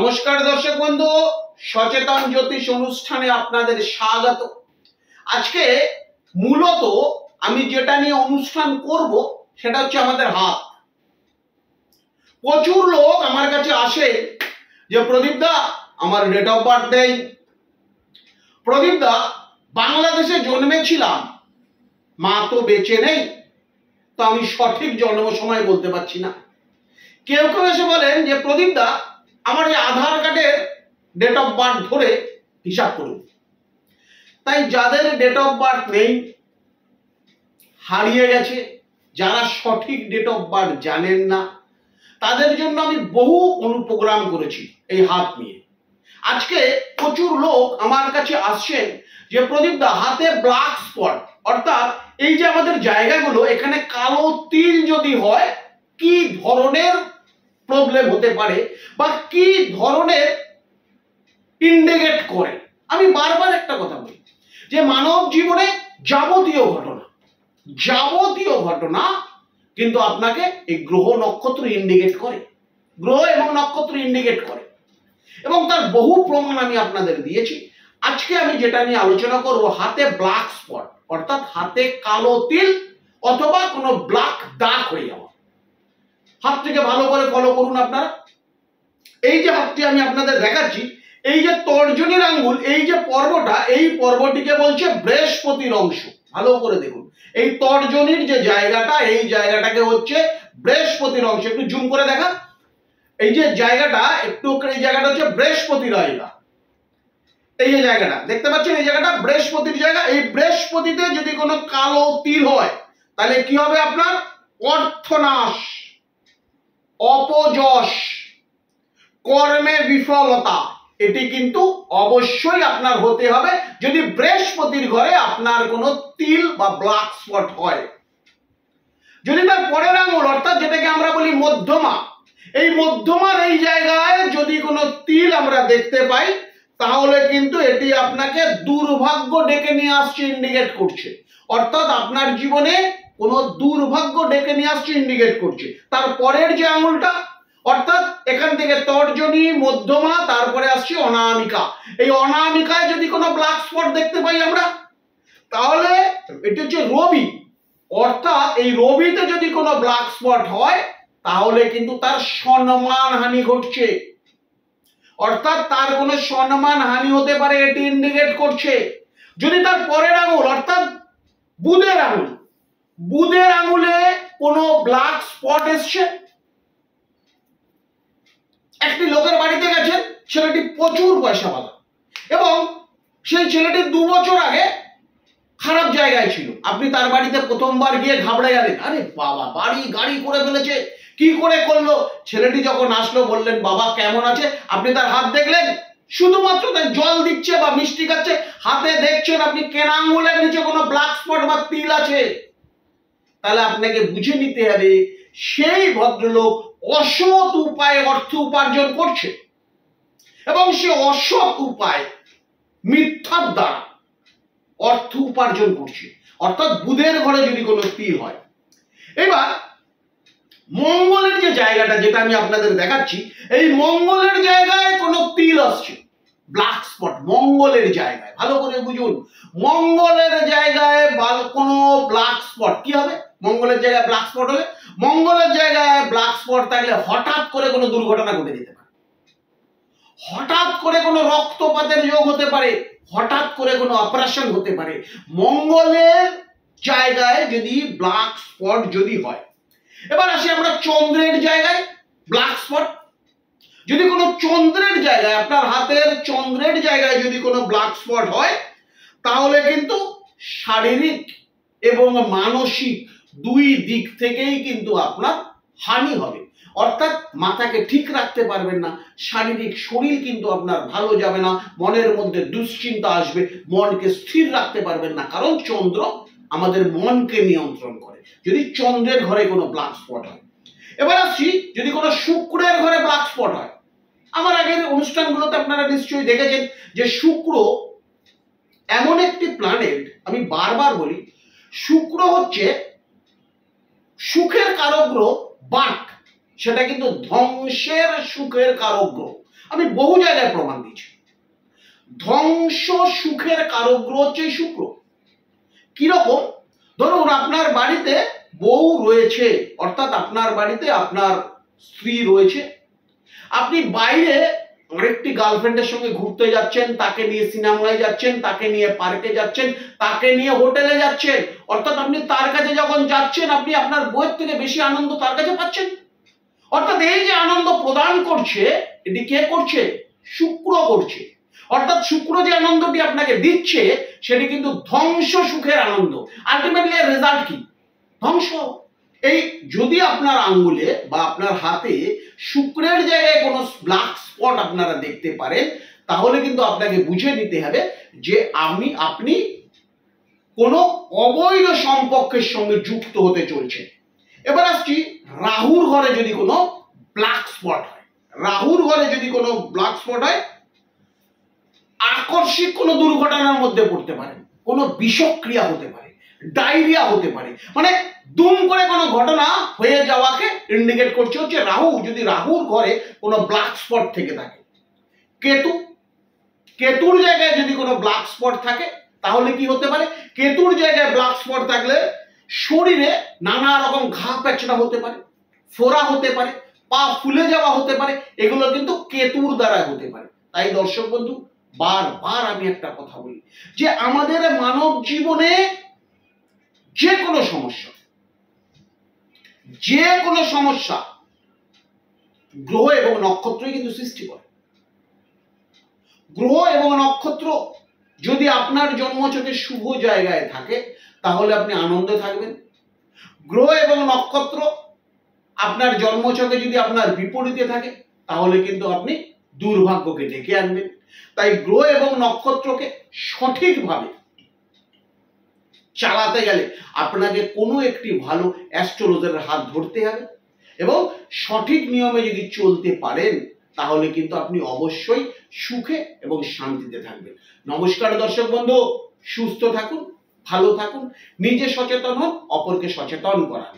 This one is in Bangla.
নমস্কার দর্শক বন্ধু, সচেতন জ্যোতিষ অনুষ্ঠানে আপনাদের স্বাগত। আজকে মূলত আমি যেটা নিয়ে অনুষ্ঠান করব সেটা হচ্ছে আমাদের হাত। প্রচুর লোক আমার কাছে আসে যে প্রদীপ দা আমার ডেট অফ বার্থ নেই, প্রদীপ দা বাংলাদেশে জন্মেছিলাম, মা তো বেঁচে নেই, তো আমি সঠিক জন্ম সময় বলতে পারছি না। কেউ কেউ এসে বলেন যে প্রদীপ দা আমার এই আধার কার্ডের ডেট অফ বার্থ ধরে হিসাব করুন। তাই যাদের ডেট অফ বার্থ নেই, হারিয়ে গেছে, যারা সঠিক ডেট অফ বার্থ জানেন না, তাদের জন্য আমি বহু অনুপ্রোগ্রাম করেছি এই হাত নিয়ে। আজকে প্রচুর লোক আমার কাছে আসছেন যে প্রদীপ দা হাতে ব্ল্যাক স্পট, অর্থাৎ এই যে আমাদের জায়গাগুলো এখানে কালো তিল যদি হয় কি ধরনের প্রবলেম হতে পারে বা কি ধরনের ইন্ডিকেট করে। আমি বারবার একটা কথা বলি যে মানব জীবনে যাবতীয় ঘটনা কিন্তু আপনাকে এই গ্রহ নক্ষত্র ইন্ডিকেট করে, গ্রহ এবং নক্ষত্র ইন্ডিকেট করে, এবং তার বহু প্রমাণ আমি আপনাদের দিয়েছি। আজকে আমি যেটা নিয়ে আলোচনা করব, হাতে ব্ল্যাক স্পট, অর্থাৎ হাতে কালো তিল অথবা কোনো ব্ল্যাক দাগ হয়ে যাওয়া। হাতটিকে ভালো করে ফলো করুন আপনারা। এই যে হাতটি আমি আপনাদের দেখাচ্ছি, এই যে তর্জনীর আঙ্গুল, এই যে পর্বটা, এই পর্বটিকে বলছে বৃহস্পতির অংশ। ভালো করে দেখুন, এই তর্জনীর যে জায়গাটা, এই জায়গাটাকে হচ্ছে বৃহস্পতির অংশ। একটু জুম করে দেখা, এই যে জায়গাটা, একটু এই জায়গাটা হচ্ছে বৃহস্পতির জায়গা। এই যে জায়গাটা দেখতে পাচ্ছেন, এই জায়গাটা বৃহস্পতির জায়গা। এই বৃহস্পতিতে যদি কোনো কালো তিল হয় তাহলে কি হবে? আপনার অর্থনাশ, অপযশ, কর্মে বিফলতা, এটি কিন্তু অবশ্যই আপনার হতে হবে যদি বৃহস্পতির ঘরে আপনার কোনো তিল বা ব্ল্যাক স্পট হয়। যদি তার পরের আঙুল, অর্থাৎ যেটাকে আমরা বলি মধ্যমা, এই মধ্যমার এই জায়গায় যদি কোনো তিল আমরা দেখতে পাই তাহলে কিন্তু এটি আপনাকে দুর্ভাগ্য ডেকে নিয়ে আসছে, ইন্ডিকেট করছে। অর্থাৎ আপনার জীবনে কোনো দুর্ভাগ্য ডেকে নিয়ে আসছে, ইন্ডিকেট করছে। তার পরের যে আঙুলটা, অর্থাৎ এখান থেকে তর্জনী, মধ্যমা, তারপরে আসছে অনামিকা। এই অনামিকায় যদি কোনো ব্ল্যাক স্পট দেখতে পাই আমরা, তাহলে এটি হচ্ছে রবি। অর্থাৎ এই রবিতে যদি কোনো ব্ল্যাক স্পট হয় তাহলে কিন্তু তার সম্মান হানি ঘটছে, অর্থাৎ তার কোনো সম্মান হানি হতে পারে, এটি ইন্ডিকেট করছে। যদি তার পরের আঙুল, অর্থাৎ বুধের আঙুল, বুধের আঙুলে কোনো ব্ল্যাক স্পট এসছে, একটি লোকের বাড়িতে গেছেন, ছেলেটি প্রচুর পয়সাওয়ালা এবং সেই ছেলেটি 2 বছর আগে খারাপ জায়গায় ছিল। আপনি তার বাড়িতে প্রথমবার গিয়ে ঘাবড়ে গেলেন, আরে বাবা বাড়ি গাড়ি করে ফেলেছে, কি করে করলো? ছেলেটি যখন আসলো বললেন বাবা কেমন আছে, আপনি তার হাত দেখলেন, শুধুমাত্র তার জল দিচ্ছে বা মিষ্টি খাচ্ছে, হাতে দেখছেন আপনি কেনা আঙুলের নিচে কোনো ব্ল্যাক স্পট বা তিল আছে, তাহলে আপনাকে বুঝে নিতে হবে সেই ভদ্রলোক অসৎ উপায়ে অর্থ উপার্জন করছে এবং সে অসৎ উপায়, মিথ্যার দ্বারা অর্থ উপার্জন করছে। অর্থাৎ বুধের ঘরে যদি কোনো তিল হয়। এবার মঙ্গলের যে জায়গাটা, যেটা আমি আপনাদের দেখাচ্ছি, এই মঙ্গলের জায়গায় কোনো তিল আসছে, ব্ল্যাক স্পট মঙ্গলের জায়গায়। ভালো করে বুঝুন, মঙ্গলের জায়গায় কোনো ব্ল্যাক স্পট কি হবে? মঙ্গলের জায়গায় ব্ল্যাক স্পট হলে, মঙ্গলের জায়গায় ব্ল্যাক স্পট থাকলে হঠাৎ করে কোনো দুর্ঘটনা ঘটে যেতে পারে, হঠাৎ করে কোনো রক্তপাতের যোগ হতে পারে, হঠাৎ করে কোনো অপারেশন হতে পারে মঙ্গলের জায়গায় যদি ব্ল্যাক স্পট যদি হয়। এবার আসি আমরা চন্দ্রের জায়গায় ব্ল্যাক স্পট। যদি কোনো চন্দ্রের জায়গায়, আপনার হাতের চন্দ্রের জায়গায় যদি কোনো ব্ল্যাক স্পট হয় তাহলে কিন্তু শারীরিক এবং মানসিক দুই দিক থেকেই কিন্তু আপনার হানি হবে। অর্থাৎ মাথাকে ঠিক রাখতে পারবেন না, শারীরিক শরীর কিন্তু আপনার ভালো যাবে না, মনের মধ্যে দুশ্চিন্তা আসবে, মনকে স্থির রাখতে পারবেন না, কারণ চন্দ্র আমাদের মনকে নিয়ন্ত্রণ করে যদি চন্দ্রের ঘরে কোনো ব্ল্যাক স্পট হয়। এবার আসছি যদি কোনো শুক্রের ঘরে ব্ল্যাক স্পট হয়। আমার আগের অনুষ্ঠানগুলোতে আপনারা নিশ্চয়ই দেখেছেন যে শুক্র এমন একটি প্ল্যানেট, আমি বারবার বলি শুক্র হচ্ছে সুখের কারক গ্রহ, বাট সেটা কিন্তু ধ্বংসের সুখের কারক গ্রহ। আমি বহু জায়গায় প্রমাণ দিয়েছি। ধ্বংস সুখের কারক গ্রহ হচ্ছে শুক্র। কিরকম? ধরুন আপনার বাড়িতে বউ রয়েছে, অর্থাৎ আপনার বাড়িতে আপনার স্ত্রী রয়েছে, আপনি বাইরে আরেকটি গার্লফ্রেন্ডের সঙ্গে ঘুরতে যাচ্ছেন, তাকে নিয়ে সিনেমায় যাচ্ছেন, তাকে নিয়ে পার্কে যাচ্ছেন, তাকে নিয়ে হোটেলে যাচ্ছেন, অর্থাৎ আপনি তার কাছে যখন যাচ্ছেন আপনি আপনার বউয়ের থেকে বেশি আনন্দ তার কাছে পাচ্ছেন। অর্থাৎ এই যে আনন্দ প্রদান করছে, এটি কে করছে? শুক্র করছে। অর্থাৎ শুক্র যে আনন্দটি আপনাকে দিচ্ছে সেটি কিন্তু ধ্বংস সুখের আনন্দ। আলটিমেটলি এর রেজাল্ট কি? ধ্বংস। এই যদি আপনার আঙ্গুলে বা আপনার হাতে শুক্রের জায়গায় কোনো ব্ল্যাক স্পট আপনারা দেখতে পারেন, তাহলে কিন্তু আপনাকে বুঝে নিতে হবে যে আপনি কোনো অবৈধ সম্পর্কের সঙ্গে যুক্ত হতে চলছে। এবার আসছি, রাহুর ঘরে যদি কোনো ব্ল্যাক স্পট হয়, রাহুর ঘরে যদি কোনো ব্ল্যাক স্পট হয়, আকস্মিক কোনো দুর্ঘটনার মধ্যে পড়তে পারেন, কোনো বিষক্রিয়া হতে পারে, ডায়রিয়া হতে পারে, মানে দুম করে কোনো ঘটনা হয়ে যাওয়াকে ইন্ডিকেট করছে হচ্ছে রাহু। যদি রাহুর ঘরে কোনো ব্ল্যাক স্পট থেকে থাকে, কেতুর জায়গায় যদি কোনো ব্ল্যাক স্পট থাকে তাহলে কি হতে পারে? কেতুর জায়গায় ব্ল্যাক স্পট থাকলে শরীরে নানা রকম ঘা পেঁচড়া হতে পারে, ফোড়া হতে পারে, পা ফুলে যাওয়া হতে পারে, এগুলো কিন্তু কেতুর দ্বারা হতে পারে। তাই দর্শক বন্ধু, বারবার আমি একটা কথা বলি যে আমাদের মানব জীবনে যে কোনো সমস্যা গ্রহ এবং নক্ষত্রই কিন্তু সৃষ্টি করে। গ্রহ এবং নক্ষত্র যদি আপনার জন্মছকে শুভ জায়গায় থাকে তাহলে আপনি আনন্দে থাকবেন। গ্রহ এবং নক্ষত্র আপনার জন্মছকে যদি আপনার বিপরীতে থাকে তাহলে কিন্তু আপনি দুর্ভাগ্যকে ডেকে আনবেন। তাই গ্রহ এবং নক্ষত্রকে সঠিকভাবে চালাতে গেলে আপনাকে কোনো একটি ভালো অ্যাস্ট্রোলজারের হাত ধরতে হবে এবং সঠিক নিয়মে যদি চলতে পারেন তাহলে কিন্তু আপনি অবশ্যই সুখে এবং শান্তিতে থাকবেন। নমস্কার দর্শক বন্ধু, সুস্থ থাকুন, ভালো থাকুন, নিজে সচেতন হন, অপরকে সচেতন করান।